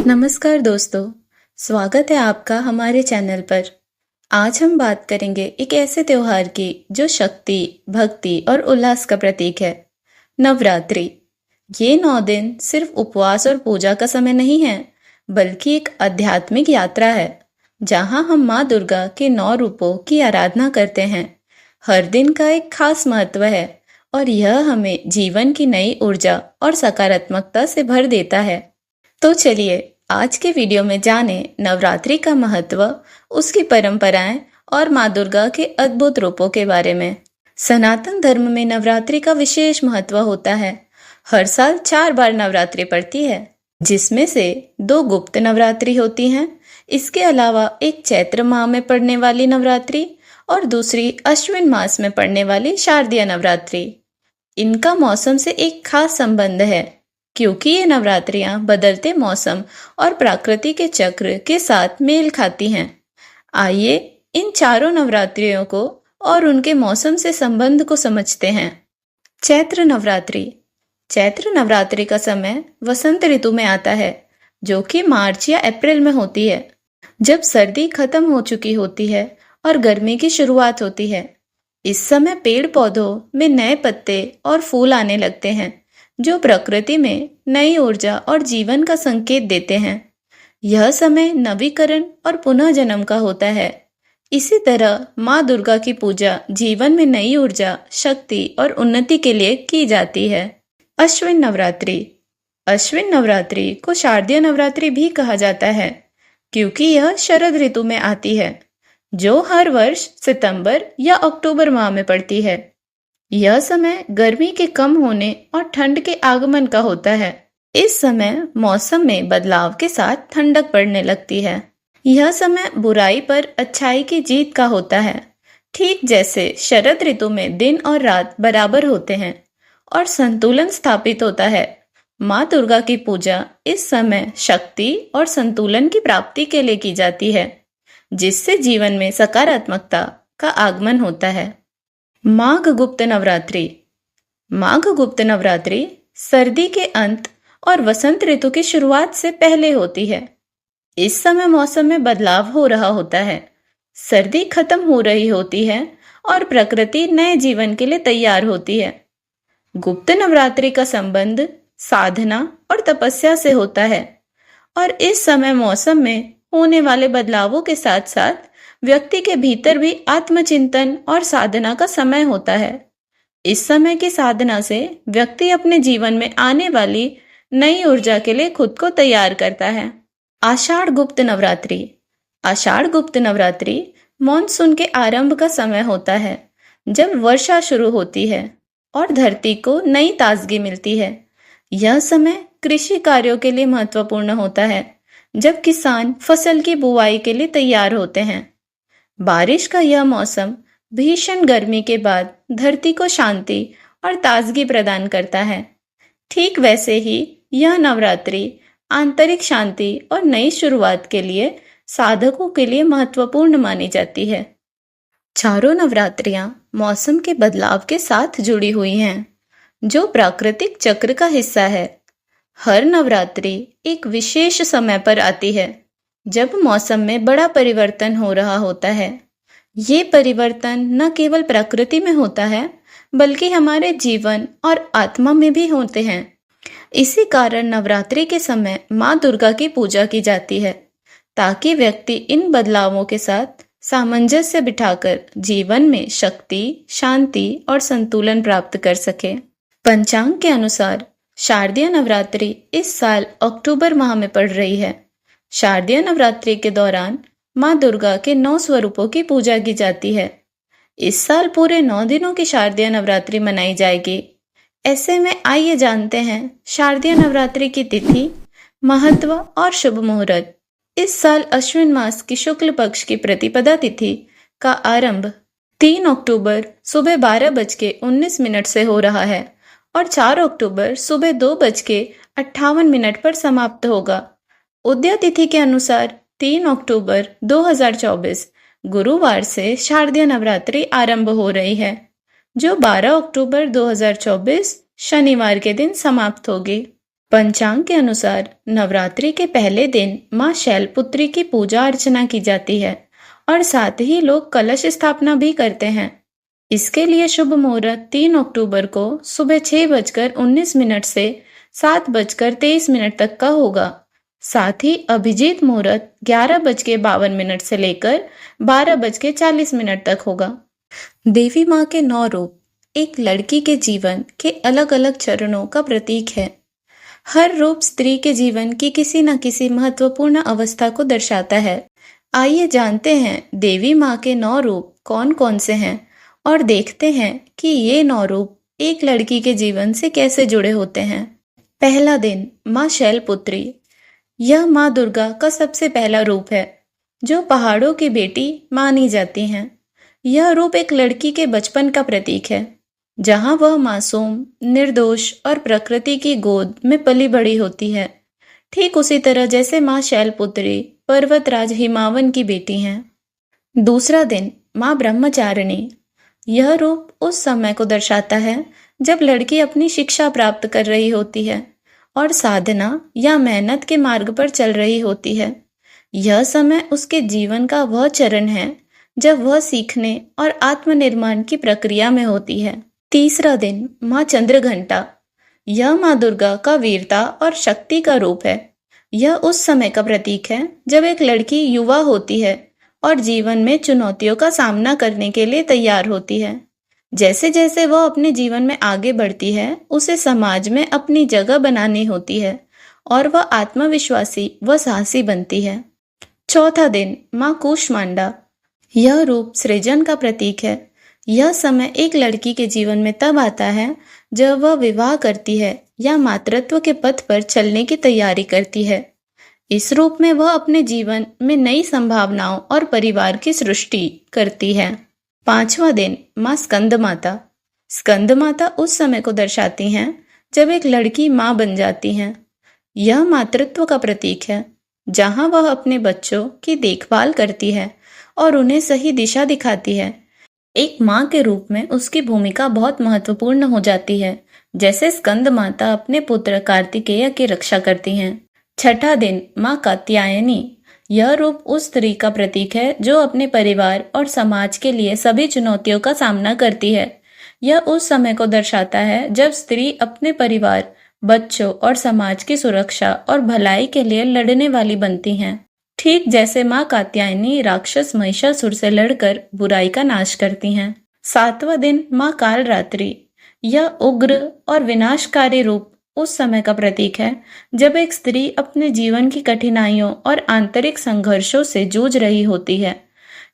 नमस्कार दोस्तों, स्वागत है आपका हमारे चैनल पर। आज हम बात करेंगे एक ऐसे त्योहार की जो शक्ति, भक्ति और उल्लास का प्रतीक है, नवरात्रि। ये 9 दिन सिर्फ उपवास और पूजा का समय नहीं है, बल्कि एक आध्यात्मिक यात्रा है, जहाँ हम माँ दुर्गा के 9 रूपों की आराधना करते हैं। हर दिन का एक खास महत्व है और यह हमें जीवन की नई ऊर्जा और सकारात्मकता से भर देता है। तो चलिए आज के वीडियो में जाने नवरात्रि का महत्व, उसकी परंपराएं और माँ दुर्गा के अद्भुत रूपों के बारे में। सनातन धर्म में नवरात्रि का विशेष महत्व होता है। हर साल 4 बार नवरात्रि पड़ती है, जिसमें से 2 गुप्त नवरात्रि होती हैं। इसके अलावा एक चैत्र माह में पड़ने वाली नवरात्रि और दूसरी अश्विन मास में पड़ने वाली शारदीय नवरात्रि। इनका मौसम से एक खास संबंध है, क्योंकि ये नवरात्रियां बदलते मौसम और प्रकृति के चक्र के साथ मेल खाती हैं। आइए इन चारों नवरात्रियों को और उनके मौसम से संबंध को समझते हैं। चैत्र नवरात्रि। चैत्र नवरात्रि का समय वसंत ऋतु में आता है, जो कि मार्च या अप्रैल में होती है, जब सर्दी खत्म हो चुकी होती है और गर्मी की शुरुआत होती है। इस समय पेड़ पौधों में नए पत्ते और फूल आने लगते हैं, जो प्रकृति में नई ऊर्जा और जीवन का संकेत देते हैं। यह समय नवीकरण और पुनः जन्म का होता है। इसी तरह माँ दुर्गा की पूजा जीवन में नई ऊर्जा, शक्ति और उन्नति के लिए की जाती है। अश्विन नवरात्रि। अश्विन नवरात्रि को शारदीय नवरात्रि भी कहा जाता है, क्योंकि यह शरद ऋतु में आती है, जो हर वर्ष सितंबर या अक्टूबर माह में पड़ती है। यह समय गर्मी के कम होने और ठंड के आगमन का होता है। इस समय मौसम में बदलाव के साथ ठंडक पड़ने लगती है। यह समय बुराई पर अच्छाई की जीत का होता है, ठीक जैसे शरद ऋतु में दिन और रात बराबर होते हैं और संतुलन स्थापित होता है। माँ दुर्गा की पूजा इस समय शक्ति और संतुलन की प्राप्ति के लिए की जाती है, जिससे जीवन में सकारात्मकता का आगमन होता है। माघ गुप्त नवरात्रि। माघ गुप्त नवरात्रि सर्दी के अंत और वसंत ऋतु की शुरुआत से पहले होती है। इस समय मौसम में बदलाव हो रहा होता है, सर्दी खत्म हो रही होती है और प्रकृति नए जीवन के लिए तैयार होती है। गुप्त नवरात्रि का संबंध साधना और तपस्या से होता है और इस समय मौसम में होने वाले बदलावों के साथ साथ व्यक्ति के भीतर भी आत्मचिंतन और साधना का समय होता है। इस समय की साधना से व्यक्ति अपने जीवन में आने वाली नई ऊर्जा के लिए खुद को तैयार करता है। आषाढ़ गुप्त नवरात्रि। आषाढ़ गुप्त नवरात्रि मॉनसून के आरंभ का समय होता है, जब वर्षा शुरू होती है और धरती को नई ताजगी मिलती है। यह समय कृषि कार्यों के लिए महत्वपूर्ण होता है, जब किसान फसल की बुवाई के लिए तैयार होते हैं। बारिश का यह मौसम भीषण गर्मी के बाद धरती को शांति और ताजगी प्रदान करता है। ठीक वैसे ही यह नवरात्रि आंतरिक शांति और नई शुरुआत के लिए साधकों के लिए महत्वपूर्ण मानी जाती है। चारों नवरात्रियां मौसम के बदलाव के साथ जुड़ी हुई हैं, जो प्राकृतिक चक्र का हिस्सा है। हर नवरात्रि एक विशेष समय पर आती है, जब मौसम में बड़ा परिवर्तन हो रहा होता है। ये परिवर्तन न केवल प्रकृति में होता है, बल्कि हमारे जीवन और आत्मा में भी होते हैं। इसी कारण नवरात्रि के समय माँ दुर्गा की पूजा की जाती है, ताकि व्यक्ति इन बदलावों के साथ सामंजस्य बिठाकर जीवन में शक्ति, शांति और संतुलन प्राप्त कर सके। पंचांग के अनुसार शारदीय नवरात्रि इस साल अक्टूबर माह में पड़ रही है। शारदीय नवरात्रि के दौरान माँ दुर्गा के 9 स्वरूपों की पूजा की जाती है। इस साल पूरे 9 दिनों की शारदीय नवरात्रि मनाई जाएगी। ऐसे में आइए जानते हैं शारदीय नवरात्रि की तिथि, महत्व और शुभ मुहूर्त। इस साल अश्विन मास की शुक्ल पक्ष की प्रतिपदा तिथि का आरंभ 3 अक्टूबर सुबह 12:19 से हो रहा है और 4 अक्टूबर सुबह 2:58 पर समाप्त होगा। उदय तिथि के अनुसार 3 अक्टूबर 2024 गुरुवार से शारदीय नवरात्रि आरंभ हो रही है, जो 12 अक्टूबर 2024 शनिवार के दिन समाप्त होगी। पंचांग के अनुसार नवरात्रि के पहले दिन माँ शैलपुत्री की पूजा अर्चना की जाती है और साथ ही लोग कलश स्थापना भी करते हैं। इसके लिए शुभ मुहूर्त 3 अक्टूबर को सुबह 6:19 से 7:23 तक का होगा। साथ ही अभिजीत मुहूर्त 11:52 से लेकर 12:40 तक होगा। देवी माँ के 9 रूप एक लड़की के जीवन के अलग अलग चरणों का प्रतीक है। हर रूप स्त्री के जीवन की किसी न किसी महत्वपूर्ण अवस्था को दर्शाता है। आइए जानते हैं देवी माँ के 9 रूप कौन कौन से हैं और देखते हैं कि ये 9 रूप एक लड़की के जीवन से कैसे जुड़े होते हैं। पहला दिन माँ शैलपुत्री। यह माँ दुर्गा का सबसे पहला रूप है जो पहाड़ों की बेटी मानी जाती हैं। यह रूप एक लड़की के बचपन का प्रतीक है, जहां वह मासूम, निर्दोष और प्रकृति की गोद में पली बड़ी होती है, ठीक उसी तरह जैसे माँ शैलपुत्री पर्वतराज हिमावन की बेटी हैं। दूसरा दिन माँ ब्रह्मचारिणी। यह रूप उस समय को दर्शाता है जब लड़की अपनी शिक्षा प्राप्त कर रही होती है और साधना या मेहनत के मार्ग पर चल रही होती है। यह समय उसके जीवन का वह चरण है जब वह सीखने और आत्मनिर्माण की प्रक्रिया में होती है। तीसरा दिन माँ चंद्रघंटा। यह माँ दुर्गा का वीरता और शक्ति का रूप है। यह उस समय का प्रतीक है जब एक लड़की युवा होती है और जीवन में चुनौतियों का सामना करने के लिए तैयार होती है। जैसे जैसे वह अपने जीवन में आगे बढ़ती है, उसे समाज में अपनी जगह बनानी होती है और वह आत्मविश्वासी व साहसी बनती है। चौथा दिन माँ कूष्मांडा। यह रूप सृजन का प्रतीक है। यह समय एक लड़की के जीवन में तब आता है जब वह विवाह करती है या मातृत्व के पथ पर चलने की तैयारी करती है। इस रूप में वह अपने जीवन में नई संभावनाओं और परिवार की सृष्टि करती है। पांचवा दिन माँ स्कंद माता। स्कंद माता उस समय को दर्शाती हैं जब एक लड़की माँ बन जाती है। यह मातृत्व का प्रतीक है, जहां वह अपने बच्चों की देखभाल करती है और उन्हें सही दिशा दिखाती है। एक माँ के रूप में उसकी भूमिका बहुत महत्वपूर्ण हो जाती है, जैसे स्कंद माता अपने पुत्र कार्तिकेय की रक्षा करती हैं। छठा दिन माँ कात्यायनी। यह रूप उस स्त्री का प्रतीक है जो अपने परिवार और समाज के लिए सभी चुनौतियों का सामना करती है। यह उस समय को दर्शाता है जब स्त्री अपने परिवार, बच्चों और समाज की सुरक्षा और भलाई के लिए लड़ने वाली बनती हैं। ठीक जैसे माँ कात्यायनी राक्षस महिषासुर से लड़कर बुराई का नाश करती हैं। सातवां दिन माँ कालरात्रि। यह उग्र और विनाशकारी रूप उस समय का प्रतीक है जब एक स्त्री अपने जीवन की कठिनाइयों और आंतरिक संघर्षों से जूझ रही होती है।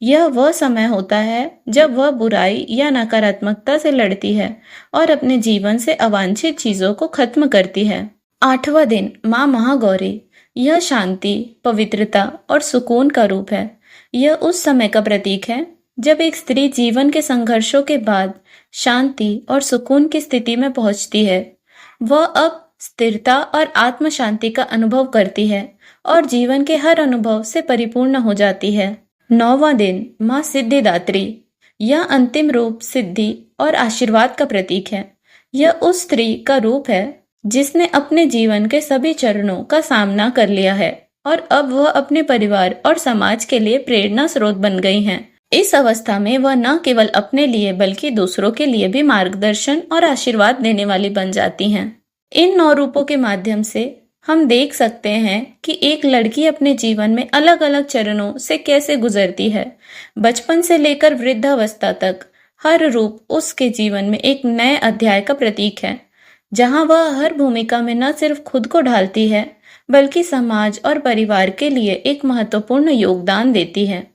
यह वह समय होता है जब वह बुराई या नकारात्मकता से लड़ती है और अपने जीवन से अवांछित चीजों को खत्म करती है। आठवां दिन माँ महागौरी। यह शांति, पवित्रता और सुकून का रूप है। यह उस समय का प्रतीक है जब एक स्त्री जीवन के संघर्षों के बाद शांति और सुकून की स्थिति में पहुंचती है। वह अब स्थिरता और आत्म शांति का अनुभव करती है और जीवन के हर अनुभव से परिपूर्ण हो जाती है। नौवां दिन माँ सिद्धिदात्री। यह अंतिम रूप सिद्धि और आशीर्वाद का प्रतीक है। यह उस स्त्री का रूप है जिसने अपने जीवन के सभी चरणों का सामना कर लिया है और अब वह अपने परिवार और समाज के लिए प्रेरणा स्रोत बन गई हैं। इस अवस्था में वह न केवल अपने लिए बल्कि दूसरों के लिए भी मार्गदर्शन और आशीर्वाद देने वाली बन जाती हैं। इन 9 रूपों के माध्यम से हम देख सकते हैं कि एक लड़की अपने जीवन में अलग अलग चरणों से कैसे गुजरती है। बचपन से लेकर वृद्धावस्था तक हर रूप उसके जीवन में एक नए अध्याय का प्रतीक है, जहां वह हर भूमिका में न सिर्फ खुद को ढालती है बल्कि समाज और परिवार के लिए एक महत्वपूर्ण योगदान देती है।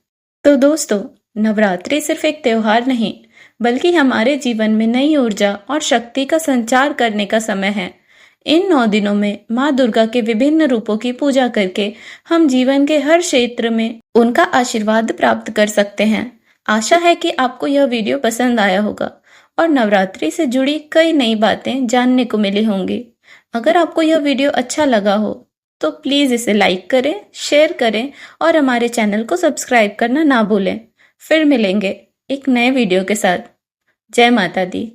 तो दोस्तों, नवरात्रि सिर्फ एक त्योहार नहीं बल्कि हमारे जीवन में नई ऊर्जा और शक्ति का संचार करने का समय है। इन 9 दिनों में माँ दुर्गा के विभिन्न रूपों की पूजा करके हम जीवन के हर क्षेत्र में उनका आशीर्वाद प्राप्त कर सकते हैं। आशा है कि आपको यह वीडियो पसंद आया होगा और नवरात्रि से जुड़ी कई नई बातें जानने को मिली होंगी। अगर आपको यह वीडियो अच्छा लगा हो तो प्लीज़ इसे लाइक करें, शेयर करें और हमारे चैनल को सब्सक्राइब करना ना भूलें। फिर मिलेंगे एक नए वीडियो के साथ। जय माता दी।